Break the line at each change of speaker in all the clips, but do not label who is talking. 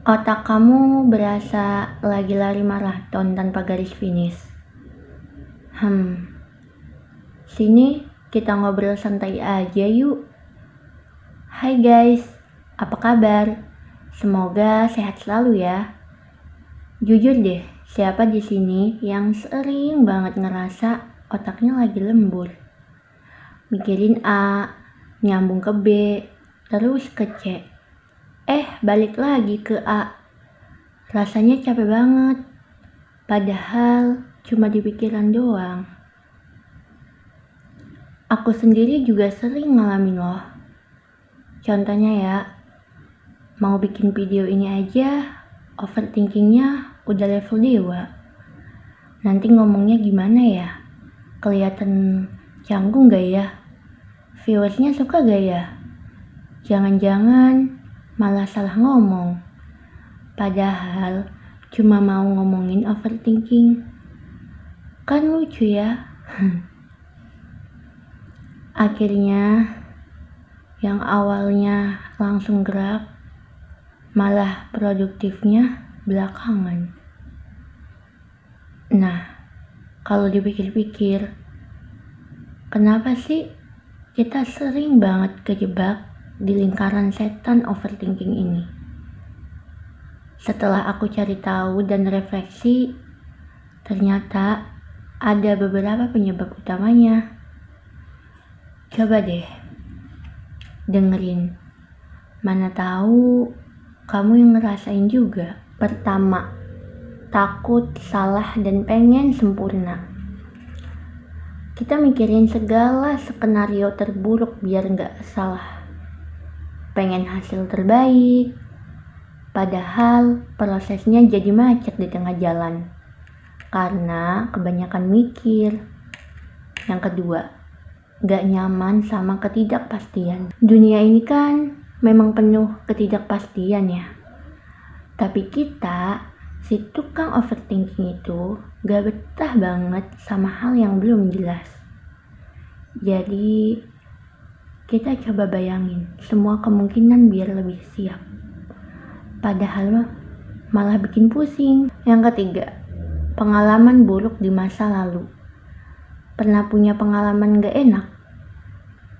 Otak kamu berasa lagi lari maraton tanpa garis finish. Sini kita ngobrol santai aja yuk. Hai guys, apa kabar? Semoga sehat selalu ya. Jujur deh, siapa di sini yang sering banget ngerasa otaknya lagi lembur? Mikirin A, nyambung ke B, terus ke C. Balik lagi ke A. Rasanya capek banget. Padahal cuma di pikiran doang. Aku sendiri juga sering ngalamin loh. Contohnya ya, mau bikin video ini aja, overthinkingnya udah level dewa. Nanti ngomongnya gimana ya? Kelihatan canggung gak ya? Viewersnya suka gak ya? Jangan-jangan malah salah ngomong. Padahal cuma mau ngomongin overthinking. Kan lucu ya? Akhirnya yang awalnya langsung gerak malah produktifnya belakangan. Nah, kalau dipikir-pikir, kenapa sih kita sering banget kejebak di lingkaran setan overthinking ini? Setelah aku cari tahu dan refleksi, ternyata ada beberapa penyebab utamanya. Coba deh dengerin, mana tahu kamu yang ngerasain juga. Pertama, takut salah dan pengen sempurna. Kita mikirin segala skenario terburuk biar nggak salah. Pengen hasil terbaik, padahal prosesnya jadi macet di tengah jalan karena kebanyakan mikir. Yang kedua, gak nyaman sama ketidakpastian. Dunia ini kan memang penuh ketidakpastian ya. Tapi kita, si tukang overthinking itu, gak betah banget sama hal yang belum jelas. Jadi, kita coba bayangin semua kemungkinan biar lebih siap. Padahal malah bikin pusing. Yang ketiga, pengalaman buruk di masa lalu. Pernah punya pengalaman gak enak,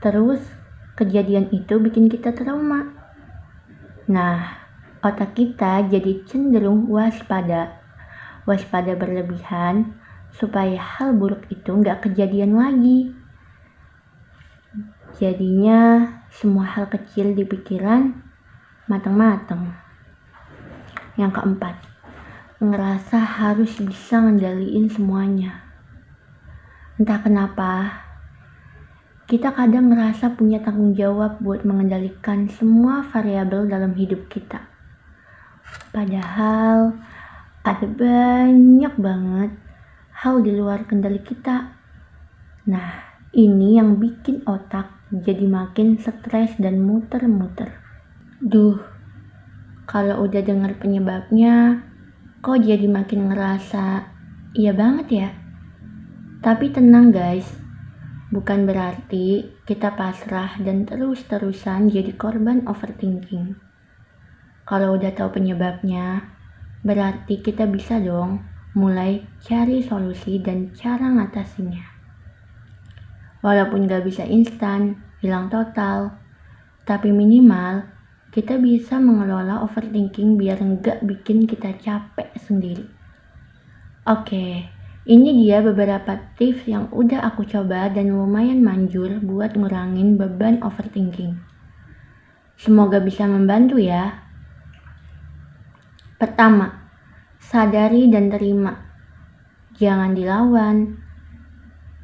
terus kejadian itu bikin kita trauma. Nah, otak kita jadi cenderung waspada berlebihan supaya hal buruk itu gak kejadian lagi. Jadinya semua hal kecil di pikiran mateng-mateng. Yang keempat, ngerasa harus bisa ngendaliin semuanya. Entah kenapa, kita kadang ngerasa punya tanggung jawab buat mengendalikan semua variabel dalam hidup kita. Padahal ada banyak banget hal di luar kendali kita. Nah, ini yang bikin otak jadi makin stres dan muter-muter. Kalau udah denger penyebabnya, kok jadi makin ngerasa iya banget ya? Tapi tenang guys, bukan berarti kita pasrah dan terus-terusan jadi korban overthinking. Kalau udah tahu penyebabnya, berarti kita bisa dong mulai cari solusi dan cara ngatasinnya. Walaupun gak bisa instan, hilang total, tapi minimal kita bisa mengelola overthinking biar gak bikin kita capek sendiri. Oke, ini dia beberapa tips yang udah aku coba dan lumayan manjur buat ngurangin beban overthinking. Semoga bisa membantu ya. Pertama, sadari dan terima. Jangan dilawan.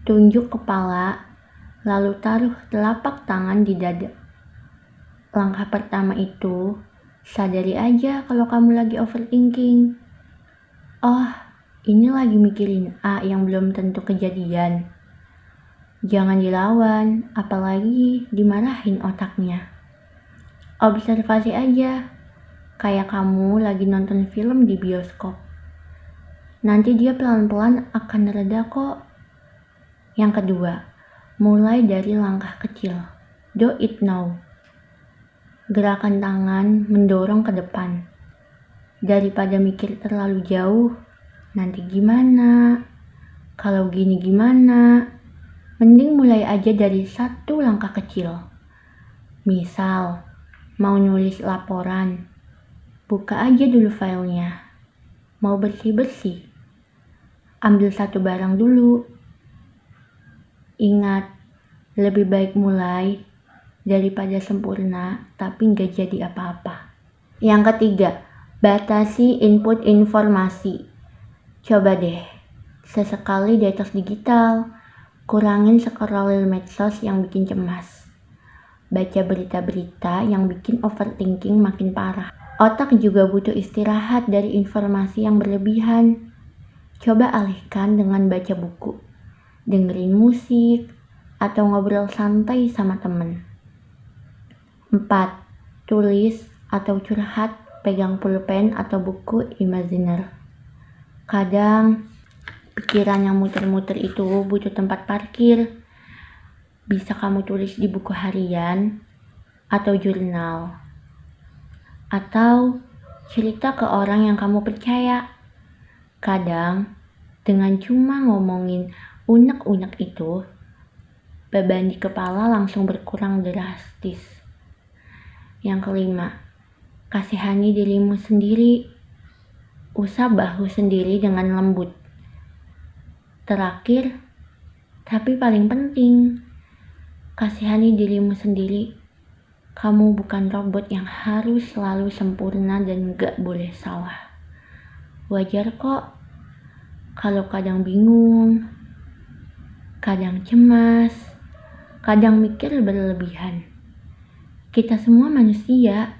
Tunjuk kepala, lalu taruh telapak tangan di dada. Langkah pertama itu, sadari aja kalau kamu lagi overthinking. Ini lagi mikirin A yang belum tentu kejadian. Jangan dilawan, apalagi dimarahin otaknya. Observasi aja, kayak kamu lagi nonton film di bioskop. Nanti dia pelan-pelan akan reda kok. Yang kedua, mulai dari langkah kecil. Do it now. Gerakan tangan mendorong ke depan. Daripada mikir terlalu jauh, nanti gimana, kalau gini gimana, mending mulai aja dari satu langkah kecil. Misal, mau nulis laporan, buka aja dulu filenya. Mau bersih-bersih, ambil satu barang dulu. Ingat, lebih baik mulai daripada sempurna tapi nggak jadi apa-apa. Yang ketiga, batasi input informasi. Coba deh, sesekali detox digital, kurangin scroll medsos yang bikin cemas. Baca berita-berita yang bikin overthinking makin parah. Otak juga butuh istirahat dari informasi yang berlebihan. Coba alihkan dengan baca buku, dengerin musik, atau ngobrol santai sama temen. 4. Tulis atau curhat, pegang pulpen atau buku imaginer. Kadang, pikiran yang muter-muter itu butuh tempat parkir. Bisa kamu tulis di buku harian atau jurnal. Atau cerita ke orang yang kamu percaya. Kadang, dengan cuma ngomongin unek-unek itu, beban di kepala langsung berkurang drastis. Yang kelima, kasihani dirimu sendiri. Usah bahu sendiri dengan lembut. Terakhir, tapi paling penting, kasihani dirimu sendiri. Kamu bukan robot yang harus selalu sempurna dan gak boleh salah. Wajar kok kalau kadang bingung, kadang cemas, kadang mikir berlebihan. Kita semua manusia.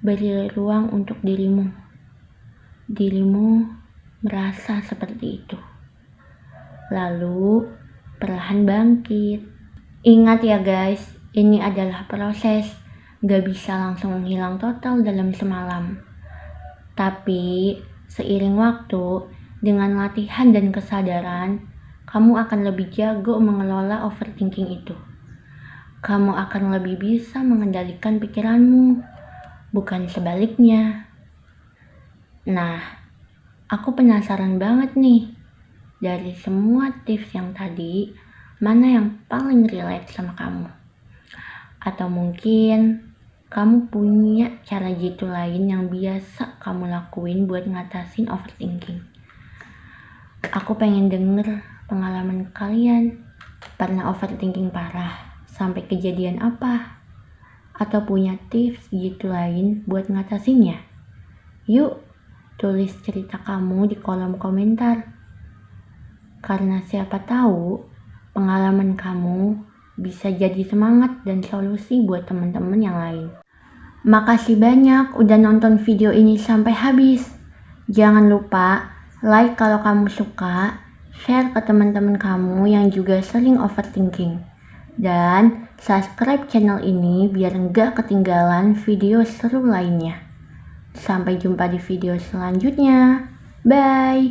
Beri ruang untuk dirimu. Dirimu merasa seperti itu. Lalu perlahan bangkit. Ingat ya guys, ini adalah proses. Gak bisa langsung hilang total dalam semalam. Tapi seiring waktu, dengan latihan dan kesadaran, kamu akan lebih jago mengelola overthinking itu. Kamu akan lebih bisa mengendalikan pikiranmu, bukan sebaliknya. Nah, aku penasaran banget nih, dari semua tips yang tadi, mana yang paling relate sama kamu? Atau mungkin kamu punya cara jitu lain yang biasa kamu lakuin buat ngatasin overthinking? Aku pengen denger pengalaman kalian. Pernah overthinking parah? Sampai kejadian apa? Atau punya tips jitu lain buat ngatasinnya? Yuk, tulis cerita kamu di kolom komentar. Karena siapa tahu pengalaman kamu bisa jadi semangat dan solusi buat teman-teman yang lain. Makasih banyak udah nonton video ini sampai habis. Jangan lupa like kalau kamu suka, share ke teman-teman kamu yang juga sering overthinking. Dan subscribe channel ini biar nggak ketinggalan video seru lainnya. Sampai jumpa di video selanjutnya. Bye!